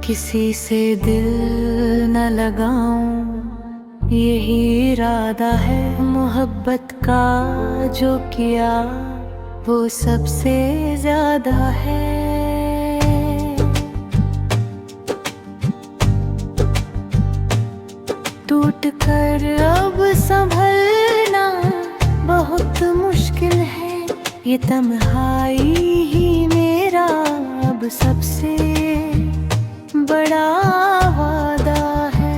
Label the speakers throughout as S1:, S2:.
S1: किसी से दिल न लगाऊं, यही इरादा है मोहब्बत का। जो किया वो सबसे ज्यादा है। टूट कर अब संभलना बहुत मुश्किल है। ये तन्हाई ही मेरा अब सबसे बड़ा वादा है।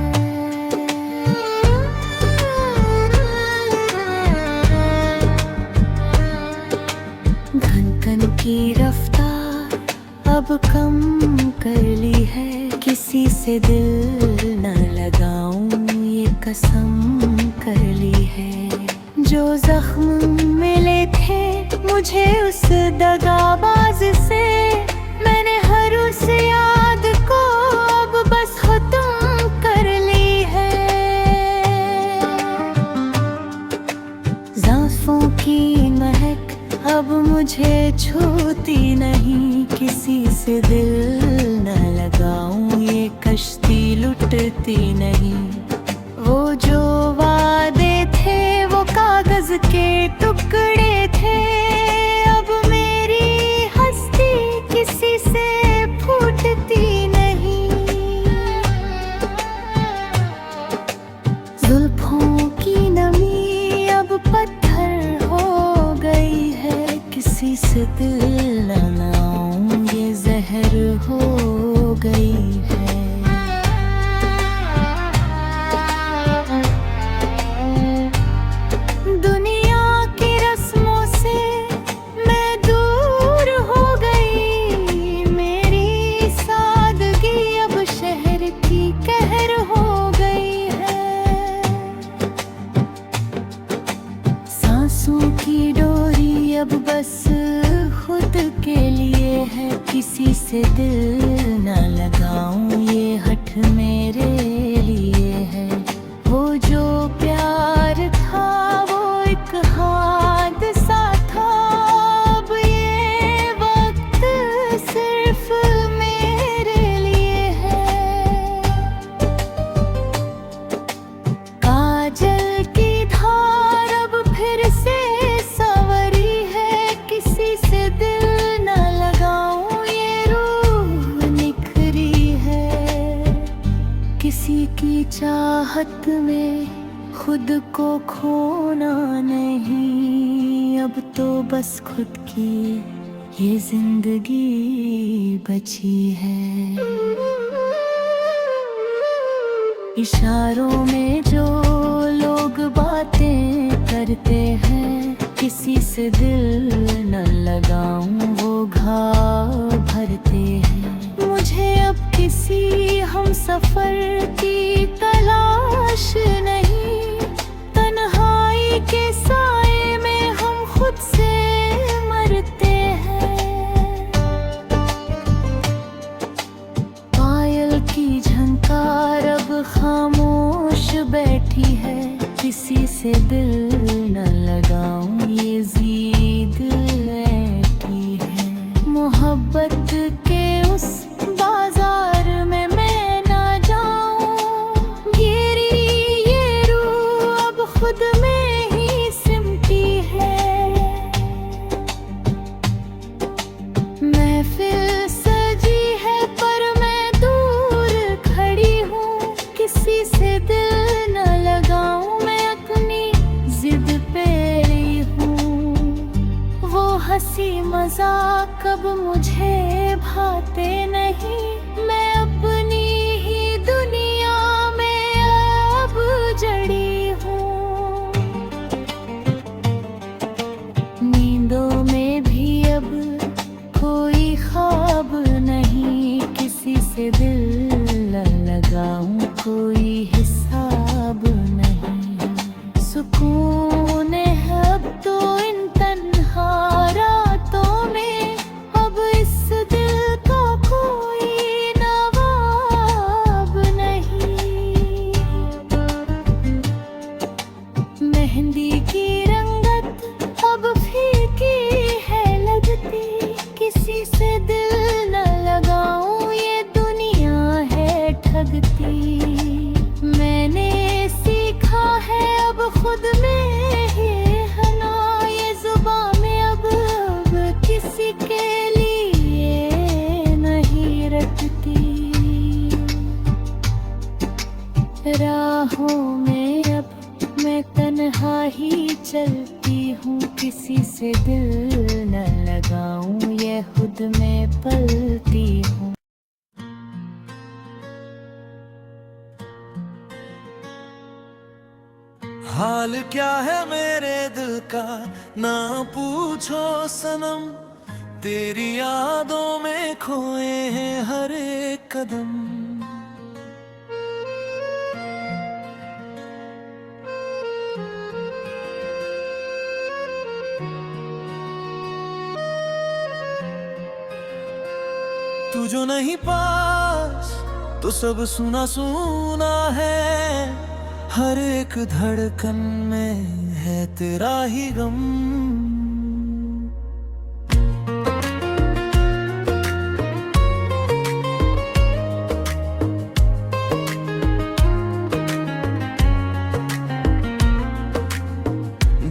S1: धड़कन की रफ्तार अब कम कर ली है। किसी से दिल न लगाऊं, ये कसम कर ली है। जो जख्म मिले थे मुझे उस दगाबाज से, मैंने हर उस याद को अब बस खत्म कर ली है। ज़ाफ़ों की महक अब मुझे छूती नहीं। किसी से दिल न लगाऊं, ये कश्ती लुटती नहीं। वो जो वादे थे वो कागज के टुकड़े थे। अब मेरी हस्ती किसी से फूटती नहीं। जुल्फों की नमी अब पत्थर हो गई है। किसी से दिल न लगाऊं, ये जहर हो गई है। की डोरी अब बस खुद के लिए है। किसी से दिल न लगाऊं, ये हठ मेरे लिए है। वो जो प्यार था वो एक हादसा था। अब ये वक्त सिर्फ मेरे लिए है। काजल की धार अब फिर से किसी की चाहत में खुद को खोना नहीं। अब तो बस खुद की ये जिंदगी बची है। इशारों में जो लोग बातें करते हैं, किसी से दिल न लगाऊं, वो घाव भरते हैं। मुझे अब किसी हम सफर की तलाश नहीं। तन्हाई के साए में हम खुद से मरते हैं। पायल की झनकार अब खामोश बैठी है। किसी से दिल न लगाऊं, ये ज़िद बैठी है। मोहब्बत के उस बाजार में मैं ना जाऊं। ये रूह अब खुद में ही सिमटी है। महफिल सजी है पर मैं दूर खड़ी हूँ। किसी से दिल न लगाऊं, मैं अपनी जिद पे रही हूँ। वो हंसी मजाक अब मुझे भाते नहीं। मैं अपनी ही दुनिया में अब जड़ी हूँ। नींदों में भी अब कोई ख्वाब नहीं। किसी से दिल न लगाऊं, कोई हिसाब नहीं। सुकून है अब तो इन तन्हा रातों में। अब इस दिल का कोई नवाज किसी से दिल न लगाऊं, ये खुद में पलती हूँ।
S2: हाल क्या है मेरे दिल का ना पूछो सनम, तेरी यादों में खोए हैं हर एक कदम। तू जो नहीं पास तो सब सुना सुना है, हर एक धड़कन में है तेरा ही गम।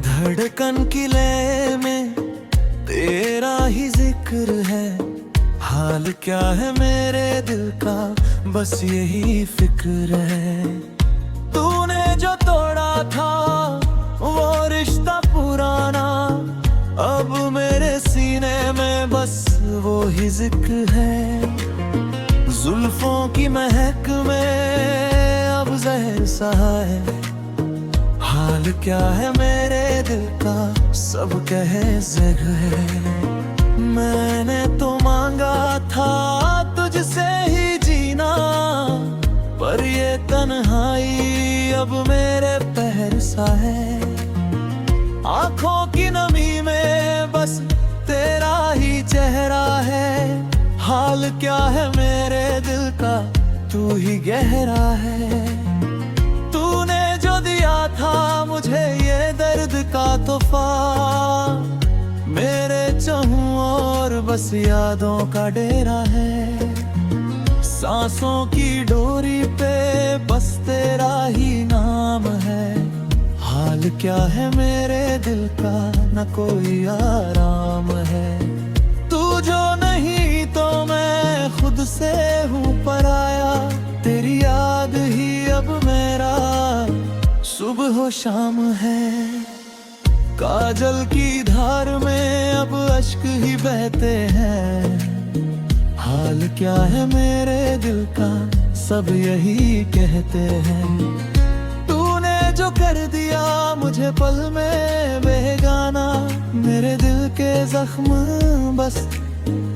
S2: धड़कन की लय में तेरा ही जिक्र है, हाल क्या है मेरे दिल का बस यही फिक्र है। तूने जो तोड़ा था वो रिश्ता पुराना, अब मेरे सीने में बस वो ही जिक्र है। जुल्फों की महक में अब जहर सा है, हाल क्या है मेरे दिल का सब कहे जगह। मैंने तो मांगा था तुझसे ही जीना, पर ये तन्हाई अब मेरे पहर सा है। आंखों की नमी में बस तेरा ही चेहरा है, हाल क्या है मेरे दिल का तू ही गहरा है। तूने जो दिया था मुझे ये दर्द का तोहफा, मेरे चाहूं और बस यादों का डेरा है। सांसों की डोरी पे बस तेरा ही नाम है, हाल क्या है मेरे दिल का न कोई आराम है। तू जो नहीं तो मैं खुद से हूँ पराया, तेरी याद ही अब मेरा सुबह शाम है। काजल की धार में अब अश्क ही बहते हैं, हाल क्या है मेरे दिल का सब यही कहते हैं। तूने जो कर दिया मुझे पल में बेगाना, मेरे दिल के जख्म बस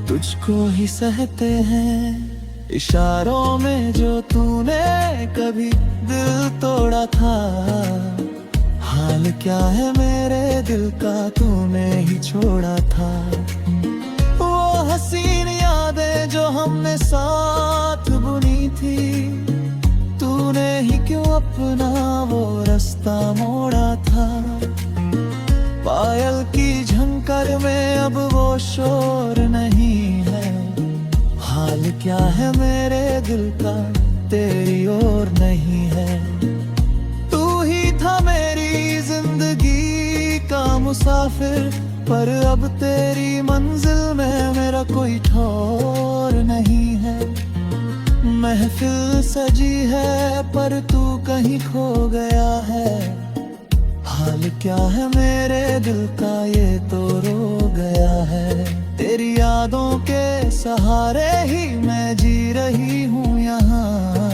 S2: तुझको ही सहते हैं। इशारों में जो तूने कभी दिल तोड़ा था, हाल क्या है मेरे दिल का तूने ही छोड़ा था। वो हसीन यादें जो हमने साथ बुनी थी, तूने ही क्यों अपना वो रास्ता मोड़ा था। पायल की झंकर में अब वो शोर नहीं है, हाल क्या है मेरे दिल का तेरी ओर नहीं है। तू ही था मेरी जिंदगी का मुसाफिर, पर अब तेरी मंजिल में मेरा कोई ठौर नहीं है। महफिल सजी है पर तू कहीं खो गया है, हाल क्या है मेरे दिल का ये तो रो गया है। तेरी यादों के सहारे ही मैं जी रही हूँ यहाँ,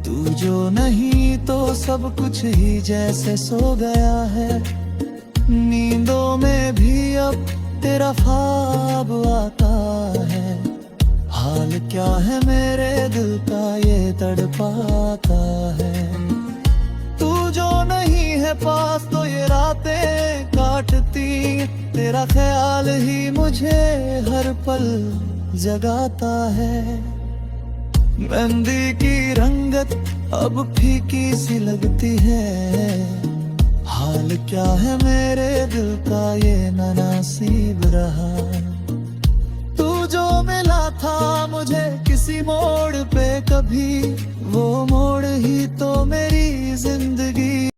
S2: तू जो नहीं तो सब कुछ ही जैसे सो गया है। नींदों में भी अब तेरा ख्वाब आता है, हाल क्या है मेरे दिल का ये तड़पाता है। तू जो नहीं है पास तो ये रातें काटती, तेरा ख्याल ही मुझे हर पल जगाता है। मेहंदी की रंगत अब फीकी सी लगती है, हाल क्या है मेरे दिल का ये नासीब रहा। तू जो मिला था मुझे किसी मोड़ पे कभी, वो मोड़ ही तो मेरी जिंदगी